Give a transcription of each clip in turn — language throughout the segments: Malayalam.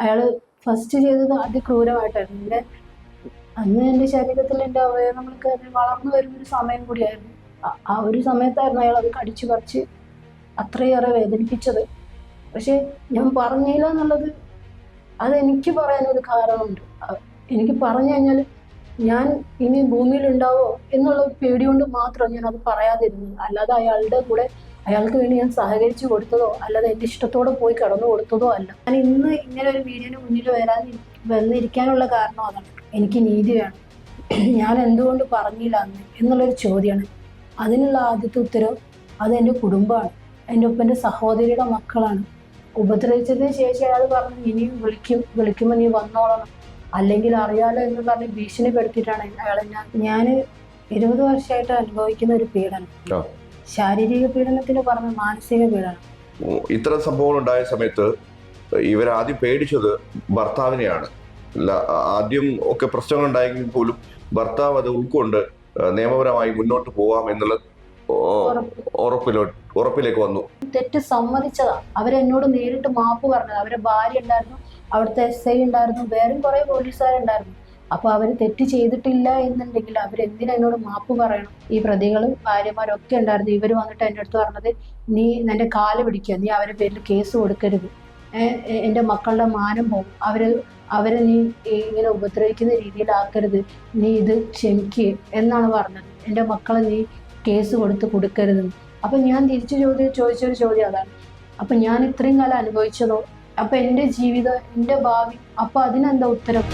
അയാൾ ഫസ്റ്റ് ചെയ്തത് അതിക്രൂരമായിട്ടായിരുന്നു. അന്ന് എൻ്റെ ശരീരത്തിൽ എൻ്റെ അവയവങ്ങളൊക്കെ വളർന്നു വരുന്നൊരു സമയം കൂടിയായിരുന്നു. ആ ഒരു സമയത്തായിരുന്നു അയാൾ അത് കടിച്ചു പറിച്ച് അത്രയേറെ വേദനിപ്പിച്ചത്. പക്ഷെ ഞാൻ പറഞ്ഞില്ല എന്നുള്ളത് അതെനിക്ക് പറയാനൊരു കാരണമുണ്ട്. എനിക്ക് പറഞ്ഞു കഴിഞ്ഞാൽ ഞാൻ ഇനി ഭൂമിയിൽ ഉണ്ടാവോ എന്നുള്ള പേടി കൊണ്ട് മാത്രം ഞാൻ അത് പറയാതിരുന്നത്. അല്ലാതെ അയാളുടെ കൂടെ അയാൾക്ക് വേണ്ടി ഞാൻ സഹകരിച്ചു കൊടുത്തതോ അല്ലാതെ എൻ്റെ ഇഷ്ടത്തോടെ പോയി കടന്നു കൊടുത്തതോ അല്ല. ഞാൻ ഇന്ന് ഇങ്ങനെ ഒരു വീഡിയോന് മുന്നിൽ വന്നിരിക്കാനുള്ള കാരണം അതാണ്. എനിക്ക് നീതി വേണം. ഞാൻ എന്തുകൊണ്ട് പറഞ്ഞില്ല അന്ന് എന്നുള്ളൊരു ചോദ്യമാണ്. അതിനുള്ള ആദ്യത്തെ ഉത്തരവ് അത് എൻ്റെ കുടുംബമാണ്. എൻ്റെ ഒപ്പൻ്റെ സഹോദരിയുടെ മക്കളാണ്. ഉപദ്രവിച്ചതിന് ശേഷം അയാൾ പറഞ്ഞു ഇനിയും വിളിക്കുമ്പോൾ നീ വന്നോളണം, അല്ലെങ്കിൽ അറിയാലോ എന്ന് പറഞ്ഞ് ഭീഷണിപ്പെടുത്തിയിട്ടാണ് അയാളെ ഞാൻ 20 വർഷമായിട്ട് അനുഭവിക്കുന്ന ഒരു പീഡനം. ശാരീരിക പീഡനത്തിന് പറഞ്ഞ മാനസിക പീഡനം. ഇത്തരം സംഭവങ്ങൾ ഉണ്ടായ സമയത്ത് ഇവരാദ്യം പേടിച്ചത് ഭർത്താവിനെയാണ്. ആദ്യം ഒക്കെ പ്രശ്നങ്ങൾ ഉണ്ടായെങ്കിൽ പോലും ഭർത്താവ് അത് ഉൾക്കൊണ്ട് നിയമപരമായി മുന്നോട്ട് പോവാം എന്നുള്ള ഉറപ്പിലേക്ക് വന്നു. തെറ്റ് സമ്മതിച്ചതാ. അവരെന്നോട് നേരിട്ട് മാപ്പ് പറഞ്ഞത്. അവരെ ഭാര്യ ഉണ്ടായിരുന്നു, അവിടുത്തെ SI ഉണ്ടായിരുന്നു, വേറെയും കുറെ പോലീസുകാരുണ്ടായിരുന്നു. അപ്പൊ അവര് തെറ്റ് ചെയ്തിട്ടില്ല എന്നുണ്ടെങ്കിൽ അവരെന്തിനാ എന്നോട് മാപ്പ് പറയണം? ഈ പ്രതികളും ഭാര്യമാരും ഒക്കെ ഉണ്ടായിരുന്നു. ഇവര് വന്നിട്ട് എൻ്റെ അടുത്ത് പറഞ്ഞത് നീ നിന്റെ കാല് പിടിക്കുക, നീ അവരുടെ പേരിൽ കേസ് കൊടുക്കരുത്, എൻ്റെ മക്കളുടെ മാനം പോകും, അവരെ നീ ഇങ്ങനെ ഉപദ്രവിക്കുന്ന രീതിയിലാക്കരുത്, നീ ഇത് ക്ഷമിക്കുക എന്നാണ് പറഞ്ഞത്. എൻ്റെ മക്കളെ നീ കേസ് കൊടുക്കരുതെന്ന്. അപ്പൊ ഞാൻ തിരിച്ചു ചോദിച്ചൊരു ചോദ്യം അതാണ്. അപ്പൊ ഞാൻ ഇത്രയും കാലം അനുഭവിച്ചതോ, അപ്പൊ എൻ്റെ ജീവിതം, എൻ്റെ ഭാവി, അപ്പൊ അതിനെന്താ ഉത്തരം?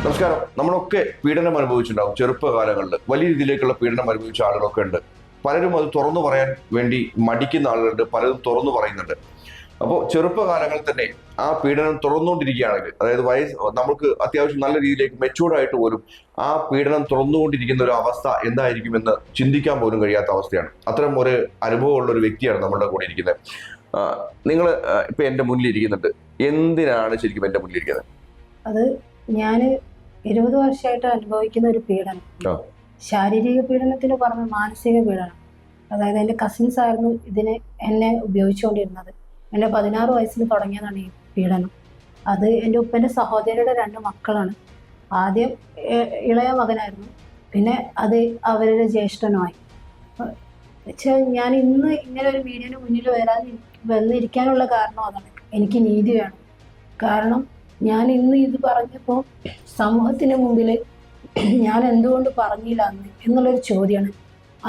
നമസ്കാരം. നമ്മളൊക്കെ പീഡനം അനുഭവിച്ചിട്ടുണ്ടാവും. ചെറുപ്പകാലങ്ങളിൽ വലിയ രീതിയിലേക്കുള്ള പീഡനം അനുഭവിച്ച ആളുകളൊക്കെ ഉണ്ട്. പലരും അത് തുറന്നു പറയാൻ വേണ്ടി മടിക്കുന്ന ആളുകളുണ്ട്, പലരും തുറന്നു പറയുന്നുണ്ട്. അപ്പോൾ ചെറുപ്പകാലങ്ങളിൽ തന്നെ ആ പീഡനം തുറന്നുകൊണ്ടിരിക്കുകയാണെങ്കിൽ, അതായത് നമുക്ക് അത്യാവശ്യം നല്ല രീതിയിലേക്ക് മെച്ചൂർഡായിട്ട് പോലും ആ പീഡനം തുറന്നുകൊണ്ടിരിക്കുന്ന ഒരു അവസ്ഥ എന്തായിരിക്കുമെന്ന് ചിന്തിക്കാൻ പോലും കഴിയാത്ത അവസ്ഥയാണ്. അത്തരം ഒരു അനുഭവമുള്ള ഒരു വ്യക്തിയാണ് നമ്മളുടെ കൂടെ ഇരിക്കുന്നത്. നിങ്ങൾ ഇപ്പൊ എൻ്റെ മുന്നിൽ ഇരിക്കുന്നുണ്ട്. എന്തിനാണ് ശരിക്കും എൻ്റെ മുന്നിൽ ഇരിക്കുന്നത്? അത് ഞാൻ 20 വർഷമായിട്ട് അനുഭവിക്കുന്ന ഒരു പീഡനം. ശാരീരിക പീഡനത്തിന് പറഞ്ഞ മാനസിക പീഡനം. അതായത് എൻ്റെ കസിൻസ് ആയിരുന്നു എന്നെ ഉപയോഗിച്ചുകൊണ്ടിരുന്നത്. എൻ്റെ 16 വയസ്സിൽ തുടങ്ങിയതാണ് ഈ പീഡനം. അത് എൻ്റെ ഉപ്പൻ്റെ സഹോദരിയുടെ 2 മക്കളാണ്. ആദ്യം ഇളയ മകനായിരുന്നു, പിന്നെ അത് അവരുടെ ജ്യേഷ്ഠനുമായി. വെച്ചാൽ ഞാൻ ഇന്ന് ഇങ്ങനെ ഒരു വീഡിയോന് മുന്നിൽ വന്നിരിക്കാനുള്ള കാരണം അതാണ്. എനിക്ക് നീതി വേണം. കാരണം ഞാൻ ഇന്ന് ഇത് പറഞ്ഞപ്പോൾ സമൂഹത്തിന് മുമ്പിൽ ഞാൻ എന്തുകൊണ്ട് പറഞ്ഞില്ല അന്ന് എന്നുള്ളൊരു ചോദ്യമാണ്.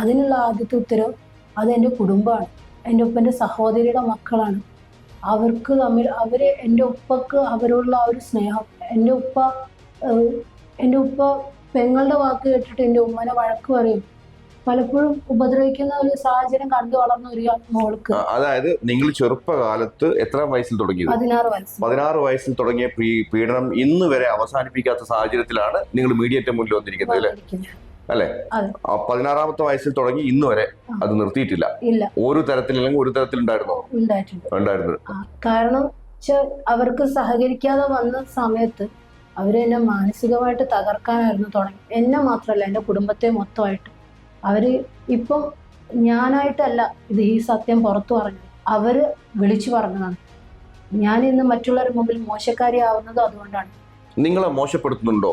അതിനുള്ള ആദ്യത്തെ ഉത്തരവ് അത് എൻ്റെ കുടുംബമാണ്. എൻ്റെ ഉപ്പൻ്റെ സഹോദരിയുടെ മക്കളാണ്. എൻ്റെ ഉപ്പക്ക് അവരോടുള്ള ആ ഒരു സ്നേഹം. എൻ്റെ ഉപ്പ പെങ്ങളുടെ വാക്ക് കേട്ടിട്ട് എൻ്റെ ഉമ്മനെ വഴക്ക് പറയും. പലപ്പോഴും ഉപദ്രവിക്കുന്ന ഒരു സാഹചര്യം കണ്ടു വളർന്ന ഒരു മോൾക്ക്. അതായത് നിങ്ങൾ ചെറുപ്പകാലത്ത് എത്ര വയസ്സിൽ തുടങ്ങിയത്? 16 വയസ്സിൽ തുടങ്ങിയ പീഡനം ഇന്ന് വരെ അവസാനിപ്പിക്കാത്ത സാഹചര്യത്തിലാണ് നിങ്ങൾ മീഡിയയുടെ മുന്നിൽ വന്നിരിക്കുന്നത് അല്ലേ? 16ാമത്തെ വയസ്സിൽ തുടങ്ങി ഇന്ന് വരെ അത് നിർത്തിയിട്ടില്ല. ഒരു തരത്തിലല്ലെങ്കിൽ ഒരു തരത്തിൽ ഉണ്ടായിരുന്നു. കാരണം അവർക്ക് സഹകരിക്കാതെ വന്ന സമയത്ത് അവരെന്നെ മാനസികമായിട്ട് തകർക്കാനായിരുന്നു തുടങ്ങി. എന്നെ മാത്രമല്ല, എൻ്റെ കുടുംബത്തെ മൊത്തമായിട്ട്. അവര് ഇപ്പം ഞാനായിട്ടല്ല ഈ സത്യം പുറത്തു പറഞ്ഞത്, അവര് വിളിച്ചു പറഞ്ഞതാണ്. ഞാൻ ഇന്ന് മറ്റുള്ളവരുടെ മുമ്പിൽ മോശക്കാരിയാവുന്നത് അതുകൊണ്ടാണ്. നിങ്ങളെ മോശപ്പെടുത്തുന്നുണ്ടോ?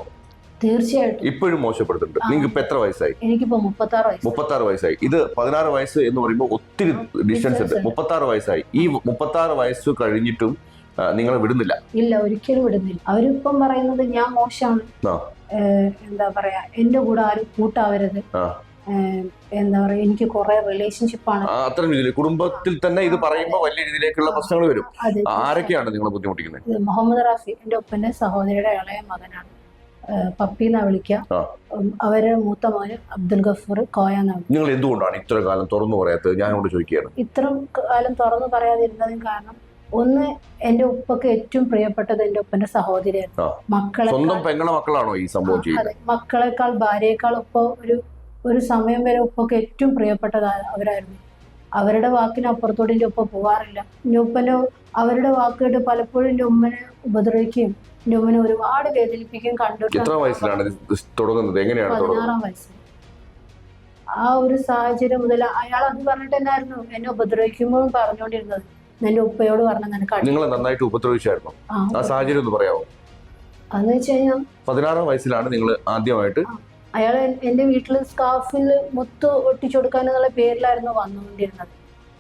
തീർച്ചയായിട്ടും ഇപ്പോഴും മോശപ്പെടുത്തുന്നുണ്ട്. നിങ്ങൾക്ക് ഇപ്പൊ എത്ര വയസ്സായി? എനിക്കിപ്പോ 36 വയസ്സായി. ഇത് 16 വയസ്സ് എന്ന് പറയുമ്പോൾ ഒത്തിരി ഡിസ്റ്റൻസ് ഉണ്ട്. 36 വയസ്സായി. ഈ 36 വയസ്സ് കഴിഞ്ഞിട്ടും നിങ്ങളെ വിടുന്നില്ല? ഇല്ല, ഒരിക്കലും വിടുന്നില്ല. അവരിപ്പം പറയുന്നത് ഞാൻ മോശമാണ്, എന്താ പറയാ, എന്റെ കൂടെ ആരും കൂട്ടാവരുത്, എന്താ പറയാ, എനിക്ക് കുറെ റിലേഷൻഷിപ്പാണ്. അത്തരം രീതിയിൽ കുടുംബത്തിൽ തന്നെ ഇത് പറയുമ്പോൾ വലിയ രീതിയിലേക്കുള്ള പ്രശ്നങ്ങൾ വരും. ആരൊക്കെയാണ് നിങ്ങളെ ബുദ്ധിമുട്ടിക്കുന്നത്? മുഹമ്മദ് റാഫി എൻ്റെ ഒപ്പന്റെ സഹോദരിയുടെ ഇളയ മകനാണ്. പപ്പി എന്നാ വിളിക്കുക. അവരുടെ മൂത്ത മോന് അബ്ദുൽ ഗഫൂർ കോയ എന്നാണ്. നിങ്ങൾ എന്തുകൊണ്ടാണ് ഇത്ര കാലം തുറന്നു പറയാത്തത്? ഞാനോട് ചോദിക്കുകയാണ്. ഇത്രയും കാലം തുറന്നു പറയാതിരുന്നതിന് കാരണം, ഒന്ന്, എന്റെ ഉപ്പക്ക് ഏറ്റവും പ്രിയപ്പെട്ടത് എന്റെ ഉപ്പന്റെ സഹോദരിയായിരുന്നു. സ്വന്തം പെങ്ങളെ മക്കളാണോ ഈ സംഭവം ചെയ്യുന്നത്? മക്കളെക്കാൾ ഭാര്യയെക്കാൾ ഉപ്പ ഒരു സമയം വരെ ഉപ്പൊക്കെ ഏറ്റവും പ്രിയപ്പെട്ടത് അവരായിരുന്നു. അവരുടെ വാക്കിനപ്പുറത്തോട്ട് എൻ്റെ ഉപ്പ പോവാറില്ല. എൻ്റെ ഉപ്പൻ്റെ അവരുടെ വാക്ക് കേട്ട് പലപ്പോഴും എൻ്റെ ഉമ്മനെ ഉപദ്രവിക്കുകയും എൻ്റെ ഉമ്മനെ ഒരുപാട് വേദനിപ്പിക്കുകയും കണ്ടിട്ടുണ്ട്. 16 വയസ്സിൽ. ആ ഒരു സാഹചര്യം മുതൽ അയാൾ അത് പറഞ്ഞിട്ട് തന്നെയായിരുന്നു എന്നെ ഉപദ്രവിക്കുമ്പോൾ പറഞ്ഞുകൊണ്ടിരുന്നത്. എന്റെ ഉപ്പയോട് പറഞ്ഞ നിനക്ക് നിങ്ങളെ നന്നായിട്ട് ഉപദ്രവിച്ചായിരുന്നു. ആ സാഹചര്യം ഒന്ന് പറയാമോ? അതെന്ന് വെച്ച് കഴിഞ്ഞാൽ 16 വയസ്സിലാണ് നിങ്ങൾ ആദ്യമായിട്ട് അയാൾ എന്റെ വീട്ടിൽ സ്കാർഫിൽ മുത്ത് ഒട്ടിച്ചു കൊടുക്കാനെന്നുള്ള പേരിലായിരുന്നു വന്നുകൊണ്ടിരുന്നത്.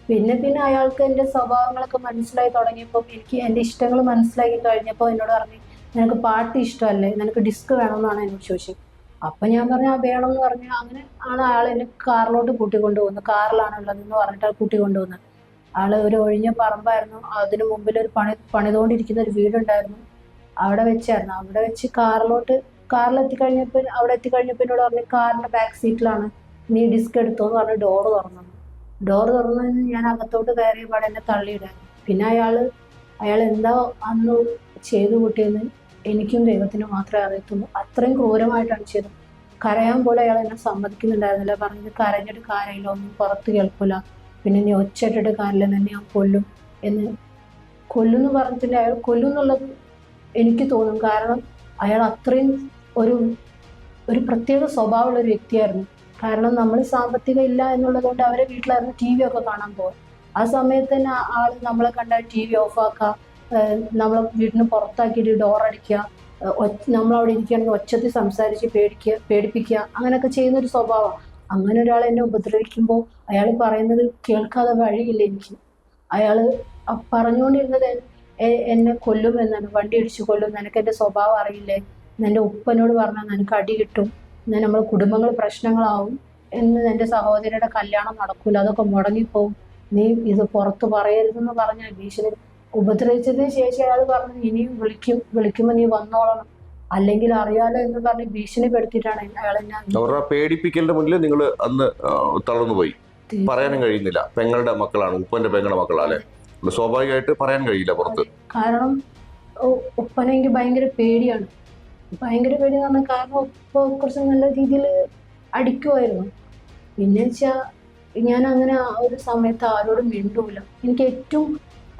പിന്നെ പിന്നെ അയാൾക്ക് എന്റെ സ്വഭാവങ്ങളൊക്കെ മനസ്സിലായി തുടങ്ങിയപ്പോൾ, എനിക്ക് എന്റെ ഇഷ്ടങ്ങൾ മനസ്സിലാക്കി കഴിഞ്ഞപ്പോൾ എന്നോട് പറഞ്ഞു, നിനക്ക് പാട്ട് ഇഷ്ടമല്ലേ, നിനക്ക് ഡിസ്ക് വേണമെന്നാണ് എന്നോട് ചോദിച്ചത്. അപ്പൊ ഞാൻ പറഞ്ഞു ആ വേണം എന്ന് പറഞ്ഞു. അങ്ങനെ ആണ് അയാൾ എന്നെ കാറിലോട്ട് കൂട്ടിക്കൊണ്ടുപോകുന്നത്. കാറിലാണുള്ളതെന്ന് പറഞ്ഞിട്ട് കൂട്ടിക്കൊണ്ടുപോകുന്നത്. ആള് ഒരു ഒഴിഞ്ഞ പറമ്പായിരുന്നു, അതിന് മുമ്പിൽ ഒരു പണിതുകൊണ്ടിരിക്കുന്ന ഒരു വീടുണ്ടായിരുന്നു. അവിടെ വെച്ചായിരുന്നു. അവിടെ വെച്ച് അവിടെ എത്തിക്കഴിഞ്ഞപ്പോൾ എന്നോട് പറഞ്ഞു, കാറിന്റെ ബാക്ക് സീറ്റിലാണ്, നീ ഡിസ്ക് എടുത്തോന്ന് പറഞ്ഞ് ഡോറ് തുറന്നു. ഞാൻ അകത്തോട്ട് കയറിയ പാടെ എന്നെ തള്ളിയിടായിരുന്നു. പിന്നെ അയാൾ എന്താ അന്ന് ചെയ്തു കൂട്ടിയെന്ന് എനിക്കും ദൈവത്തിനും മാത്രമേ അറിയത്തുള്ളൂ. അത്രയും ക്രൂരമായിട്ടാണ് ചെയ്തത്. കരയാൻ പോലും അയാൾ എന്നെ സമ്മതിക്കുന്നുണ്ടായിരുന്നില്ല. പറഞ്ഞത് കരഞ്ഞിട്ട് കാര്യമില്ല, ഒന്നും പുറത്ത് കേൾക്കില്ല, പിന്നെ നീ ഒച്ചയിട്ടിട്ട് കാര്യമില്ല, തന്നെ ഞാൻ കൊല്ലും കൊല്ലുമെന്ന് പറഞ്ഞിട്ടില്ല. അയാൾ കൊല്ലും എന്നുള്ളത് എനിക്ക് തോന്നും. കാരണം അയാൾ അത്രയും ഒരു പ്രത്യേക സ്വഭാവമുള്ള ഒരു വ്യക്തിയായിരുന്നു. കാരണം നമ്മൾ സാമ്പത്തികം ഇല്ല എന്നുള്ളത് കൊണ്ട് അവരെ വീട്ടിലായിരുന്നു TV ഒക്കെ കാണാൻ പോകും. ആ സമയത്ത് തന്നെ ആള് നമ്മളെ കണ്ടാൽ TV ഓഫാക്കുക, നമ്മളെ വീടിന് പുറത്താക്കിയിട്ട് ഡോർ അടിക്കുക, നമ്മളവിടെ ഇരിക്കുകയാണെങ്കിൽ ഒച്ചത്തിൽ സംസാരിച്ച് പേടിപ്പിക്കുക, അങ്ങനെയൊക്കെ ചെയ്യുന്നൊരു സ്വഭാവം. അങ്ങനെ ഒരാൾ എന്നെ ഉപദ്രവിക്കുമ്പോൾ അയാൾ പറയുന്നത് കേൾക്കാതെ വഴിയില്ല എനിക്ക്. അയാൾ പറഞ്ഞുകൊണ്ടിരുന്നത് എന്നെ കൊല്ലും എന്നാണ്, വണ്ടി ഇടിച്ച് കൊല്ലും, നിനക്ക് എൻ്റെ സ്വഭാവം അറിയില്ലേ, എൻ്റെ ഉപ്പനോട് പറഞ്ഞാൽ നിനക്ക് അടി കിട്ടും, എന്നാൽ നമ്മളെ കുടുംബങ്ങൾ പ്രശ്നങ്ങളാവും, എൻ്റെ സഹോദരിയുടെ കല്യാണം നടക്കൂല, അതൊക്കെ മുടങ്ങിപ്പോവും, നീ ഇത് പുറത്ത് പറയരുതെന്ന് പറഞ്ഞ ഭീഷണി ഉപദ്രവിച്ചതിന് ശേഷം അയാൾ പറഞ്ഞു, ഇനിയും വിളിക്കുമ്പോൾ നീ വന്നോളണം, അല്ലെങ്കിൽ അറിയാലോ എന്ന് പറഞ്ഞ് ഭീഷണിപ്പെടുത്തിയിട്ടാണ് അയാൾ എന്നെ. പേടിപ്പിക്കലിന്റെ മുന്നിൽ നിങ്ങൾ അന്ന് തളർന്നു പോയി. പറയാനും കഴിയുന്നില്ല, പെങ്ങളുടെ മക്കളാണ്, ഉപ്പന്റെ പെങ്ങളുടെ മക്കളാണ്, സ്വാഭാവികമായിട്ട് പറയാൻ കഴിയില്ല പുറത്ത്. കാരണം ഉപ്പനെ എനിക്ക് ഭയങ്കര പേടിയാണ്. ഭയങ്കര പേടിയെന്ന് പറഞ്ഞാൽ കാരണം ഉപ്പ കുറച്ച് നല്ല രീതിയിൽ അടിക്കുമായിരുന്നു. പിന്നെ വെച്ചാൽ ഞാൻ അങ്ങനെ ആ ഒരു സമയത്ത് ആരോടും മിണ്ടൂല.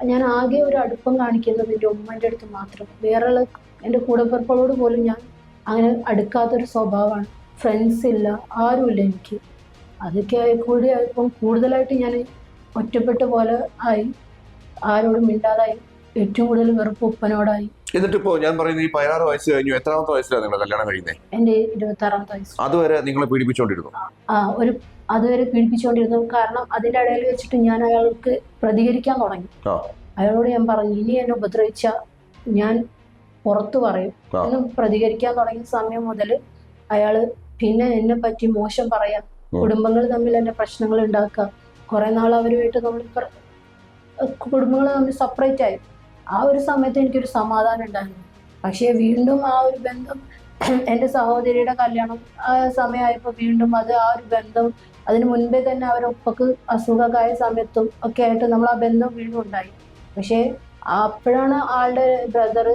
ഞാൻ ആകെ ഒരു അടുപ്പം കാണിക്കുന്നത് എൻ്റെ ഉമ്മൻ്റെ അടുത്ത് മാത്രം. വേറെയുള്ള എൻ്റെ കൂടപ്പിറപ്പുകളോട് പോലും ഞാൻ അങ്ങനെ അടുക്കാത്തൊരു സ്വഭാവമാണ്. ഫ്രണ്ട്സ് ഇല്ല, ആരുമില്ല എനിക്ക്. അതൊക്കെ കൂടി ആയപ്പം കൂടുതലായിട്ട് ഞാൻ ഒറ്റപ്പെട്ട പോലെ ആയി, ആരോടും മിണ്ടാതായി, ഏറ്റവും കൂടുതൽ വെറുപ്പ് ഉപ്പനോടായി. എന്നിട്ടിപ്പോ ഞാൻ പറയുന്നത് ഈ 16 വയസ്സ് കഴിഞ്ഞു, എത്രാമത്തെ വയസ്സിലാണ് നിങ്ങൾ കല്യാണം കഴിയുന്നത്? എൻ്റെ 26ാമത്തെ വയസ്സ്. അതുവരെ നിങ്ങളെ പീഡിപ്പിച്ചുകൊണ്ടിരുന്നു? അതുവരെ പീഡിപ്പിച്ചുകൊണ്ടിരുന്നു. കാരണം അതിന്റെ ഇടയിൽ വെച്ചിട്ട് ഞാൻ അയാൾക്ക് പ്രതികരിക്കാൻ തുടങ്ങി. അയാളോട് ഞാൻ പറഞ്ഞു, ഇനി എന്നെ ഉപദ്രവിച്ച ഞാൻ പുറത്തു പറയും എന്ന് പ്രതികരിക്കാൻ തുടങ്ങിയ സമയം മുതൽ അയാള് പിന്നെ എന്നെ പറ്റി മോശം പറയാം, കുടുംബങ്ങൾ തമ്മിൽ എന്നെ പ്രശ്നങ്ങൾ ഉണ്ടാക്കുക. കുറെ നാൾ അവരുമായിട്ട് നമ്മൾ കുടുംബങ്ങൾ തമ്മിൽ സെപ്പറേറ്റ് ആയി. ആ ഒരു സമയത്ത് എനിക്കൊരു സമാധാനം ഉണ്ടായിരുന്നു. പക്ഷേ വീണ്ടും ആ ഒരു ബന്ധം, എൻ്റെ സഹോദരിയുടെ കല്യാണം ആ സമയമായപ്പോൾ വീണ്ടും ആ ഒരു ബന്ധം, അതിന് മുൻപേ തന്നെ അവരൊപ്പക്ക് അസുഖമായ സമയത്തും ഒക്കെ ആയിട്ട് നമ്മൾ ആ ബന്ധം വീണ്ടും ഉണ്ടായി. പക്ഷേ അപ്പോഴാണ് ആളുടെ ബ്രദർ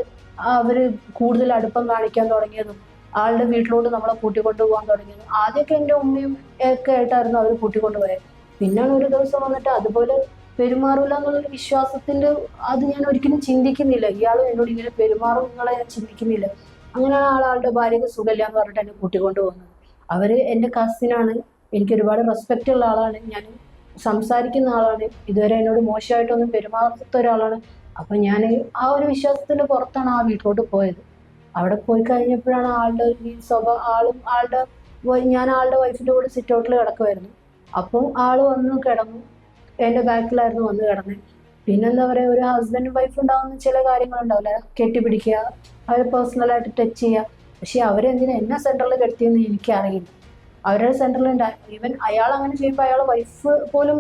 അവർ കൂടുതൽ അടുപ്പം കാണിക്കാൻ തുടങ്ങിയതും ആളുടെ വീട്ടിലോട്ട് നമ്മളെ കൂട്ടിക്കൊണ്ടുപോകാൻ തുടങ്ങിയതും. ആദ്യമൊക്കെ എൻ്റെ ഉമ്മയും ഒക്കെ ആയിട്ടായിരുന്നു അവർ കൂട്ടിക്കൊണ്ടുപോയത്. പിന്നാണ് ഒരു ദിവസം വന്നിട്ട് അതുപോലെ പെരുമാറില്ല എന്നുള്ളൊരു വിശ്വാസത്തിന്റെ അത് ഞാൻ ഒരിക്കലും ചിന്തിക്കുന്നില്ല. ഇയാളും എന്നോട് ഇങ്ങനെ പെരുമാറും എന്നുള്ള ഞാൻ ചിന്തിക്കുന്നില്ല. അങ്ങനെയാണ് ആളുടെ ഭാര്യയ്ക്ക് സുഖമില്ല എന്ന് പറഞ്ഞിട്ട് എന്നെ കൂട്ടിക്കൊണ്ടു പോകുന്നത്. അവര് എൻ്റെ കസിനാണ്, എനിക്ക് ഒരുപാട് റെസ്പെക്റ്റ് ഉള്ള ആളാണ്, ഞാൻ സംസാരിക്കുന്ന ആളാണ്, ഇതുവരെ എന്നോട് മോശമായിട്ടൊന്നും പെരുമാറാത്ത ഒരാളാണ്. അപ്പം ഞാൻ ആ ഒരു വിശ്വാസത്തിന്റെ പുറത്താണ് ആ വീട്ടിലോട്ട് പോയത്. അവിടെ പോയി കഴിഞ്ഞപ്പോഴാണ് ആളുടെ ഞാൻ ആളുടെ വൈഫിന്റെ കൂടെ സിറ്റ് ഔട്ടിൽ കിടക്കുമായിരുന്നു. അപ്പം ആള് വന്ന് കിടന്നു, എൻ്റെ ബാക്കിലായിരുന്നു വന്ന് കിടന്നത്. പിന്നെന്താ പറയുക, ഒരു ഹസ്ബൻഡ് വൈഫ് ഉണ്ടാവുന്ന ചില കാര്യങ്ങളുണ്ടാവില്ല, കെട്ടിപ്പിടിക്കുക, അവരെ പേഴ്സണലായിട്ട് ടച്ച് ചെയ്യുക. പക്ഷെ അവരെന്തിനാ എന്നെ സെൻറ്ററിൽ കെട്ടിയെന്ന് എനിക്കറിയില്ല. അവരുടെ സെൻറ്ററിലുണ്ടായി. ഈവൻ അയാൾ അങ്ങനെ ചെയ്യുമ്പോൾ അയാളെ വൈഫ് പോലും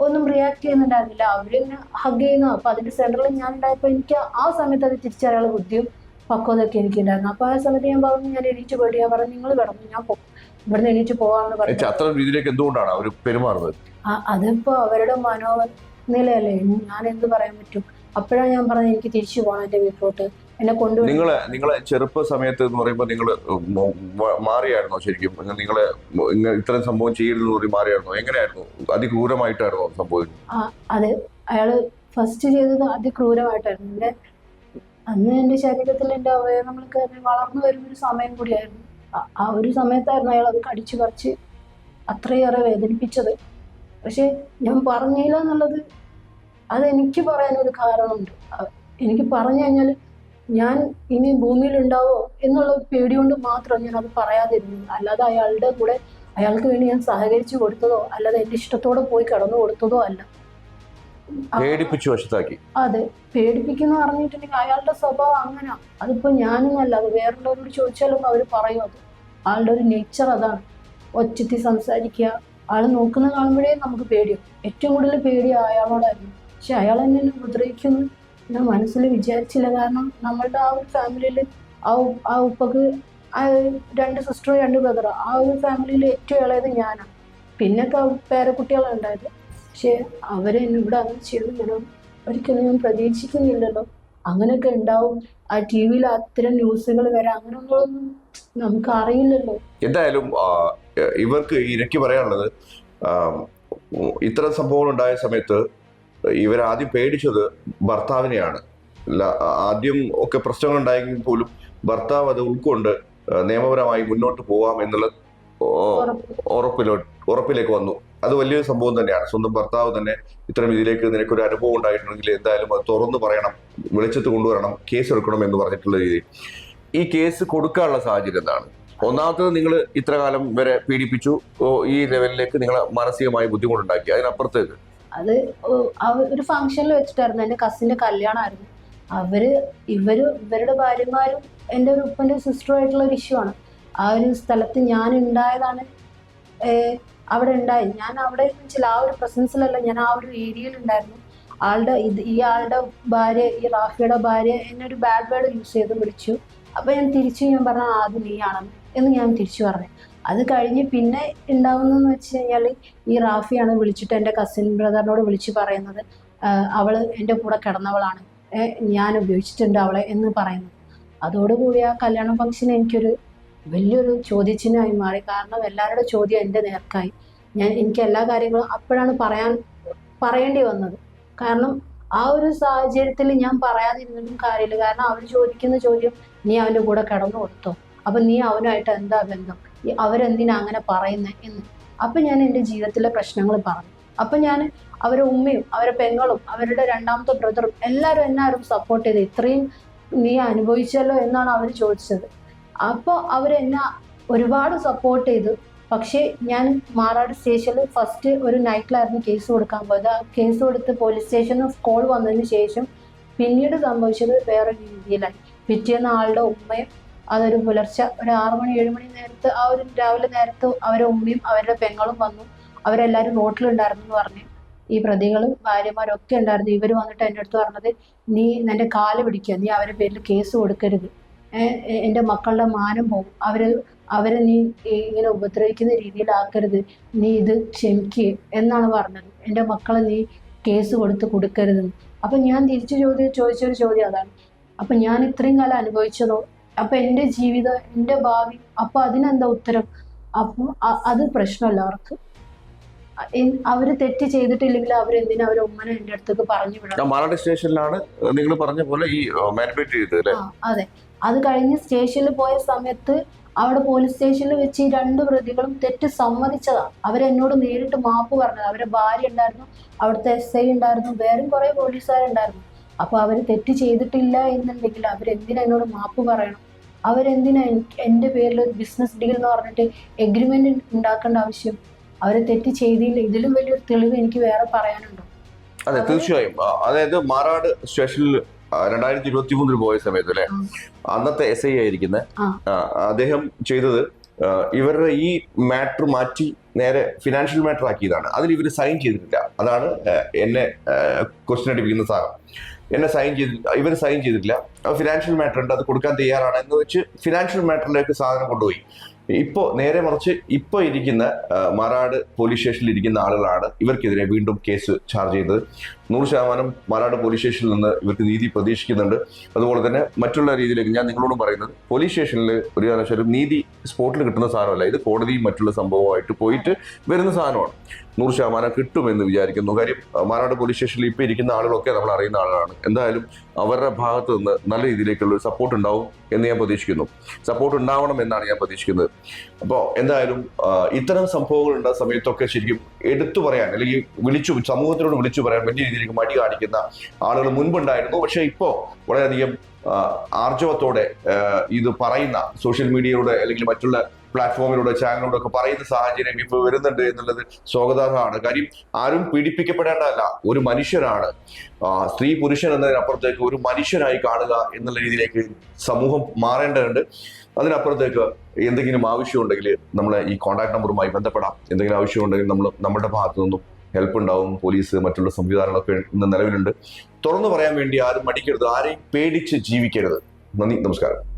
ഒന്നും റിയാക്ട് ചെയ്യുന്നുണ്ടായിരുന്നില്ല, അവരെന്നെ ഹഗ് ചെയ്യുന്നു. അപ്പം അതിൻ്റെ സെൻറ്ററിൽ ഞാൻ ഉണ്ടായപ്പോൾ എനിക്ക് ആ സമയത്ത് അത് തിരിച്ചറിയാനുള്ള ബുദ്ധിയും പക്വതൊക്കെ എനിക്കുണ്ടായിരുന്നു. അപ്പോൾ ആ സമയത്ത് ഞാൻ പറഞ്ഞു, ഞാൻ എണീറ്റ് പോയിട്ട് ഞാൻ പറഞ്ഞു, നിങ്ങൾ കിടന്നു, ഞാൻ ഇവിടുന്ന് എണീറ്റ് പോകാമെന്ന് പറഞ്ഞു. അത്തരം രീതിയിലേക്ക് എന്തുകൊണ്ടാണ് അവർ പെരുമാറുന്നത്? അതിപ്പോ അവരുടെ മനോനിലയല്ലേ, ഞാൻ എന്ത് പറയാൻ പറ്റും. അപ്പോഴാണ് ഞാൻ പറഞ്ഞത് എനിക്ക് തിരിച്ചു പോകണം എൻ്റെ വീട്ടിലോട്ട്, എന്നെ കൊണ്ടുപോയി. നിങ്ങളെ ചെറുപ്പ സമയത്ത് എന്ന് പറയുമ്പോൾ നിങ്ങൾ മാറിയായിരുന്നോ ശരിക്കും? നിങ്ങളെ ഇത്തരം സംഭവം ചെയ്യരുതെന്ന് പറഞ്ഞ് മാറിയായിരുന്നോ? എങ്ങനെയായിരുന്നു? അതിക്രൂരമായിട്ടായിരുന്നോ സംഭവം? അതെ, അയാള് ഫസ്റ്റ് ചെയ്തത് അതിക്രൂരമായിട്ടായിരുന്നു. അന്ന് എൻ്റെ ശരീരത്തിൽ എൻ്റെ അവയവങ്ങൾക്ക് വളർന്നു വരുന്നൊരു സമയം കൂടിയായിരുന്നു. ആ ഒരു സമയത്തായിരുന്നു അയാൾ അത് കടിച്ചു പറിച്ച് അത്രയേറെ വേദനിപ്പിച്ചത്. പക്ഷെ ഞാൻ പറഞ്ഞില്ല എന്നുള്ളത് അതെനിക്ക് പറയാനൊരു കാരണമുണ്ട്. എനിക്ക് പറഞ്ഞു കഴിഞ്ഞാൽ ഞാൻ ഇനി ഭൂമിയിൽ ഉണ്ടാവോ എന്നുള്ള പേടി കൊണ്ട് മാത്രം ഞാൻ അത് പറയാതിരുന്നു. അല്ലാതെ അയാളുടെ കൂടെ അയാൾക്ക് വേണ്ടി ഞാൻ സഹകരിച്ചു കൊടുത്തതോ അല്ലാതെ എൻ്റെ ഇഷ്ടത്തോടെ പോയി കടന്നു കൊടുത്തതോ അല്ല. പേടിപ്പിച്ചു വശത്താക്കി. അതെ, പേടിപ്പിക്കുന്ന പറഞ്ഞിട്ടുണ്ടെങ്കിൽ അയാളുടെ സ്വഭാവം അങ്ങനെ. അതിപ്പോ ഞാനൊന്നല്ല, അത് വേറുള്ളവരോട് ചോദിച്ചാലും അവർ പറയും. അത് ആളുടെ ഒരു നേച്ചർ അതാണ്. ഒച്ചത്തി സംസാരിക്കുക, ആൾ നോക്കുന്ന കാണുമ്പോഴേ നമുക്ക് പേടിയും. ഏറ്റവും കൂടുതൽ പേടി അയാളോടായിരുന്നു. പക്ഷെ അയാൾ എന്നെ ഉപദ്രവിക്കുന്നു ഞാൻ മനസ്സിൽ വിചാരിച്ചില്ല. കാരണം നമ്മളുടെ ആ ഒരു ഫാമിലിയിൽ ആ ഉപ്പക്ക് 2 സിസ്റ്ററും 2 ബ്രദറും, ആ ഒരു ഫാമിലിയിൽ ഏറ്റവും ഇളയത് ഞാനാണ്. പിന്നെ പേരക്കുട്ടികളാണ് ഉണ്ടായത്. പക്ഷെ അവരെ ഇവിടെ അങ്ങനെ ചെയ്തു ഞാൻ ഒരിക്കലും ഞാൻ പ്രതീക്ഷിക്കുന്നില്ലല്ലോ. അങ്ങനെയൊക്കെ ഉണ്ടാവും, ആ ടി വിയിൽ അത്തരം ന്യൂസുകൾ വരാം, അങ്ങനെയൊന്നും നമുക്ക് അറിയില്ലല്ലോ. എന്തായാലും ഇവർക്ക് ഇരയ്ക്ക് പറയാനുള്ളത്, ഇത്തരം സംഭവങ്ങൾ ഉണ്ടായ സമയത്ത് ഇവരാദ്യം പേടിച്ചത് ഭർത്താവിനെയാണ്. ആദ്യം ഒക്കെ പ്രശ്നങ്ങൾ ഉണ്ടായെങ്കിൽ പോലും ഭർത്താവ് അത് ഉൾക്കൊണ്ട് നിയമപരമായി മുന്നോട്ട് പോവാം എന്നുള്ള ഉറപ്പിലേക്ക് വന്നു. അത് വലിയൊരു സംഭവം തന്നെയാണ്. സ്വന്തം ഭർത്താവ് തന്നെ ഇത്തരം ഇതിലേക്ക് നിനക്കൊരു അനുഭവം ഉണ്ടായിട്ടുണ്ടെങ്കിൽ എന്തായാലും അത് തുറന്നു പറയണം, വെളിച്ചത്ത് കൊണ്ടുവരണം, കേസ് എടുക്കണം എന്ന് പറഞ്ഞിട്ടുള്ള രീതി. ഈ കേസ് കൊടുക്കാനുള്ള സാഹചര്യം എന്താണ്? ഒന്നാമത്തത്, നിങ്ങൾ ഇത്ര കാലം വരെ പീഡിപ്പിച്ചു, ഈ ലെവലിലേക്ക് നിങ്ങളെ മാനസികമായി ബുദ്ധിമുട്ടുണ്ടാക്കി. അതിനപ്പുറത്തേക്ക് അത് ഒരു ഫംഗ്ഷനിൽ വെച്ചിട്ടായിരുന്നു, എൻ്റെ കസിൻ്റെ കല്യാണമായിരുന്നു. ഇവരുടെ ഭാര്യമാരും എൻ്റെ ഒരു ഉപ്പൻ്റെ സിസ്റ്ററുമായിട്ടുള്ള ഒരു ഇഷ്യൂ ആണ്. ആ ഒരു സ്ഥലത്ത് ഞാൻ ഉണ്ടായതാണ്, അവിടെ ഉണ്ടായി. ഞാൻ അവിടെ വെച്ചാൽ ആ ഒരു പ്രസൻസിലല്ല, ഞാൻ ആ ഒരു ഏരിയയിൽ ഉണ്ടായിരുന്നു. ഈ ആളുടെ ഭാര്യ, ഈ റാഫിയുടെ ഭാര്യ എന്നെ ഒരു ബാഡ് വേർഡ് യൂസ് ചെയ്ത് വിളിച്ചു. അപ്പോൾ ഞാൻ പറഞ്ഞു അത് നീയാണെന്ന് എന്ന് ഞാൻ തിരിച്ചു പറഞ്ഞു. അത് കഴിഞ്ഞ് പിന്നെ ഉണ്ടാവുന്നതെന്ന് വെച്ച് കഴിഞ്ഞാൽ ഈ റാഫിയാണ് വിളിച്ചിട്ട് എൻ്റെ കസിൻ ബ്രദറിനോട് വിളിച്ച് പറയുന്നത്, അവൾ എൻ്റെ കൂടെ കിടന്നവളാണ്, ഞാൻ ഉപയോഗിച്ചിട്ടുണ്ട് അവളെ എന്ന് പറയുന്നത്. അതോടുകൂടി ആ കല്യാണ ഫംഗ്ഷൻ എനിക്കൊരു വലിയൊരു ചോദ്യചിഹ്നമായി മാറി. കാരണം എല്ലാവരുടെ ചോദ്യം എൻ്റെ നേർക്കായി. എനിക്ക് എല്ലാ കാര്യങ്ങളും അപ്പോഴാണ് പറയേണ്ടി വന്നത്. കാരണം ആ ഒരു സാഹചര്യത്തിൽ ഞാൻ പറയാതിരുന്നിട്ടും കാര്യമില്ല. കാരണം അവർ ചോദിക്കുന്ന ചോദ്യം, നീ അവൻ്റെ കൂടെ കിടന്നു കൊടുത്തോ, അപ്പം നീ അവനുമായിട്ട് എന്താ ബന്ധം, അവരെന്തിനാ അങ്ങനെ പറയുന്നത് എന്ന്. അപ്പം ഞാൻ എൻ്റെ ജീവിതത്തിലെ പ്രശ്നങ്ങൾ പറഞ്ഞു. അപ്പം ഞാൻ അവരെ ഉമ്മയും അവരെ പെങ്ങളും അവരുടെ 2ാമത്തെ ബ്രദറും എല്ലാവരും എന്നാരും സപ്പോർട്ട് ചെയ്ത്, ഇത്രയും നീ അനുഭവിച്ചല്ലോ എന്നാണ് അവർ ചോദിച്ചത്. അപ്പോൾ അവരെന്നെ ഒരുപാട് സപ്പോർട്ട് ചെയ്തു. പക്ഷേ ഞാൻ മാറാട് സ്റ്റേഷനിൽ ഫസ്റ്റ് ഒരു നൈറ്റിലായിരുന്നു കേസ് കൊടുക്കാൻ പോയത്. ആ കേസ് കൊടുത്ത് പോലീസ് സ്റ്റേഷനിൽ കോൾ വന്നതിന് ശേഷം പിന്നീട് സംഭവിച്ചത് വേറെ രീതിയിലായി. പിറ്റേന്ന് ആളുടെ ഉമ്മയും അതൊരു പുലർച്ചെ ഒരു 6 മണി 7 മണി നേരത്ത്, ആ ഒരു രാവിലെ നേരത്ത് അവരുടെ ഉമ്മയും അവരുടെ പെങ്ങളും വന്നു. അവരെല്ലാവരും റോട്ടിലുണ്ടായിരുന്നു എന്ന് പറഞ്ഞു. ഈ പ്രതികളും ഭാര്യമാരും ഒക്കെ ഉണ്ടായിരുന്നു. ഇവർ വന്നിട്ട് എൻ്റെ അടുത്ത് പറഞ്ഞത്, നീ നിൻ്റെ കാല് പിടിക്കുക, നീ അവരുടെ പേരിൽ കേസ് കൊടുക്കരുത്, എൻ്റെ മക്കളുടെ മാനം പോകും, അവരെ നീ ഇങ്ങനെ ഉപദ്രവിക്കുന്ന രീതിയിലാക്കരുത്, നീ ഇത് ക്ഷമിക്കുക എന്നാണ് പറഞ്ഞത്. എൻ്റെ മക്കളെ നീ കേസ് കൊടുക്കരുതെന്ന്. അപ്പം ഞാൻ തിരിച്ചു ചോദിച്ചൊരു ചോദ്യം അതാണ്, അപ്പം ഞാൻ ഇത്രയും കാലം അനുഭവിച്ചതോ, അപ്പം എൻ്റെ ജീവിതം, എൻ്റെ ഭാവി, അപ്പം അതിനെന്താ ഉത്തരം? അപ്പം അത് പ്രശ്നമല്ല അവർക്ക്. അവർ തെറ്റ് ചെയ്തിട്ടില്ലെങ്കിൽ അവരെന്തിനാ അവരെ ഉമ്മനെ എൻ്റെ അടുത്തേക്ക് പറഞ്ഞു വിടാം. മാറാട് സ്റ്റേഷനിലാണ് നിങ്ങൾ പറഞ്ഞ പോലെ ഈ മാനിപ്പുലേറ്റ് ചെയ്തത്. അതെ, അത് കഴിഞ്ഞ് സ്റ്റേഷനിൽ പോയ സമയത്ത് അവിടെ പോലീസ് സ്റ്റേഷനിൽ വെച്ച് ഈ 2 പ്രതികളും തെറ്റ് സമ്മതിച്ചതാണ്. അവരെന്നോട് നേരിട്ട് മാപ്പ് പറഞ്ഞത്. അവരുടെ ഭാര്യ ഉണ്ടായിരുന്നു, അവിടുത്തെ SI ഉണ്ടായിരുന്നു, വേറെയും കുറേ പോലീസുകാരുണ്ടായിരുന്നു. അപ്പോൾ അവർ തെറ്റ് ചെയ്തിട്ടില്ല എന്നുണ്ടെങ്കിൽ അവരെന്തിനാ എന്നോട് മാപ്പ് പറയണം? അവരെന്തിനാ എൻ്റെ പേരിൽ ഒരു ബിസിനസ് ഡീൽ എന്ന് പറഞ്ഞിട്ട് എഗ്രിമെന്റ് ഉണ്ടാക്കേണ്ട ആവശ്യം? അവരെ തെറ്റ് ചെയ്തില്ല. ഇതിലും വലിയൊരു തെളിവ് എനിക്ക് വേറെ പറയാനുണ്ടോ? അതെ, തീർച്ചയായും. അതായത് മാറാട് സ്റ്റേഷനിൽ 2023 പോയ സമയത്ത് അല്ലെ, അന്നത്തെ SI ആയിരിക്കുന്ന അദ്ദേഹം ചെയ്തത്, ഇവരുടെ ഈ മാറ്റർ മാറ്റി നേരെ ഫിനാൻഷ്യൽ മാറ്റർ ആക്കിയതാണ്. അതിൽ ഇവർ സൈൻ ചെയ്തിട്ടില്ല. അതാണ് എന്നെ ക്വസ്റ്റ്യൻ അടിപ്പിക്കുന്ന സാധനം. ഇവർ സൈൻ ചെയ്തിട്ടില്ല. ഫിനാൻഷ്യൽ മാറ്റർ ഉണ്ട്, അത് കൊടുക്കാൻ തയ്യാറാണ് എന്ന് വെച്ച് ഫിനാൻഷ്യൽ മാറ്ററിലേക്ക് സാധനം കൊണ്ടുപോയി. ഇപ്പോൾ നേരെ മറിച്ച് ഇപ്പോൾ ഇരിക്കുന്ന മാറാട് പോലീസ് സ്റ്റേഷനിൽ ഇരിക്കുന്ന ആളുകളാണ് ഇവർക്കെതിരെ വീണ്ടും കേസ് ചാർജ് ചെയ്തത്. 100% മാറാട് പോലീസ് സ്റ്റേഷനിൽ നിന്ന് ഇവർക്ക് നീതി പ്രതീക്ഷിക്കുന്നുണ്ട്. അതുപോലെ തന്നെ മറ്റുള്ള രീതിയിലേക്ക് ഞാൻ നിങ്ങളോടും പറയുന്നത്, പോലീസ് സ്റ്റേഷനിൽ ഒരു കാരണവശാലും നീതി സ്പോട്ടിൽ കിട്ടുന്ന സാധനമല്ല, ഇത് കോടതിയും മറ്റുള്ള സംഭവമായിട്ട് പോയിട്ട് വരുന്ന സാധനമാണ്. 100% കിട്ടുമെന്ന് വിചാരിക്കുന്നു. കാര്യം മാറാട് പോലീസ് സ്റ്റേഷനിൽ ഇപ്പോൾ ഇരിക്കുന്ന ആളുകളൊക്കെ നമ്മൾ അറിയുന്ന ആളുകളാണ്. എന്തായാലും അവരുടെ ഭാഗത്ത് നിന്ന് നല്ല രീതിയിലേക്കുള്ള ഒരു സപ്പോർട്ട് ഉണ്ടാവും. എന്ന് ഞാൻ പ്രതീക്ഷിക്കുന്നു. സപ്പോർട്ട് ഉണ്ടാവണം എന്നാണ് ഞാൻ പ്രതീക്ഷിക്കുന്നത്. അപ്പോൾ എന്തായാലും ഇത്തരം സംഭവങ്ങൾ ഉണ്ടായ സമയത്തൊക്കെ ശരിക്കും എടുത്തു പറയാൻ അല്ലെങ്കിൽ സമൂഹത്തിനോട് വിളിച്ചു പറയാൻ വലിയ രീതിയിലേക്ക് മടി കാണിക്കുന്ന ആളുകൾ മുൻപുണ്ടായിരുന്നു. പക്ഷേ ഇപ്പോൾ വളരെയധികം ആർജവത്തോടെ ഇത് പറയുന്ന സോഷ്യൽ മീഡിയയിലൂടെ അല്ലെങ്കിൽ മറ്റുള്ള പ്ലാറ്റ്ഫോമിലൂടെ ചാനലിലൂടെ ഒക്കെ പറയുന്ന സാഹചര്യം ഇപ്പോൾ വരുന്നുണ്ട് എന്നുള്ളത് സ്വാഗതാർഹമാണ്. കാര്യം ആരും പീഡിപ്പിക്കപ്പെടേണ്ടതല്ല, ഒരു മനുഷ്യനാണ്. സ്ത്രീ പുരുഷൻ എന്നതിനപ്പുറത്തേക്ക് ഒരു മനുഷ്യനായി കാണുക എന്നുള്ള രീതിയിലേക്ക് സമൂഹം മാറേണ്ടതുണ്ട്. അതിനപ്പുറത്തേക്ക് എന്തെങ്കിലും ആവശ്യമുണ്ടെങ്കിൽ നമ്മളെ ഈ കോൺടാക്ട് നമ്പറുമായി ബന്ധപ്പെടാം. എന്തെങ്കിലും ആവശ്യമുണ്ടെങ്കിൽ നമ്മുടെ ഭാഗത്തു നിന്നും ഹെൽപ്പ് ഉണ്ടാവും. പോലീസ് മറ്റുള്ള സംവിധാനങ്ങളൊക്കെ ഇന്ന് നിലവിലുണ്ട്. തുറന്നു പറയാൻ വേണ്ടി ആരും മടിക്കരുത്, ആരെയും പേടിച്ച് ജീവിക്കരുത്. നന്ദി, നമസ്കാരം.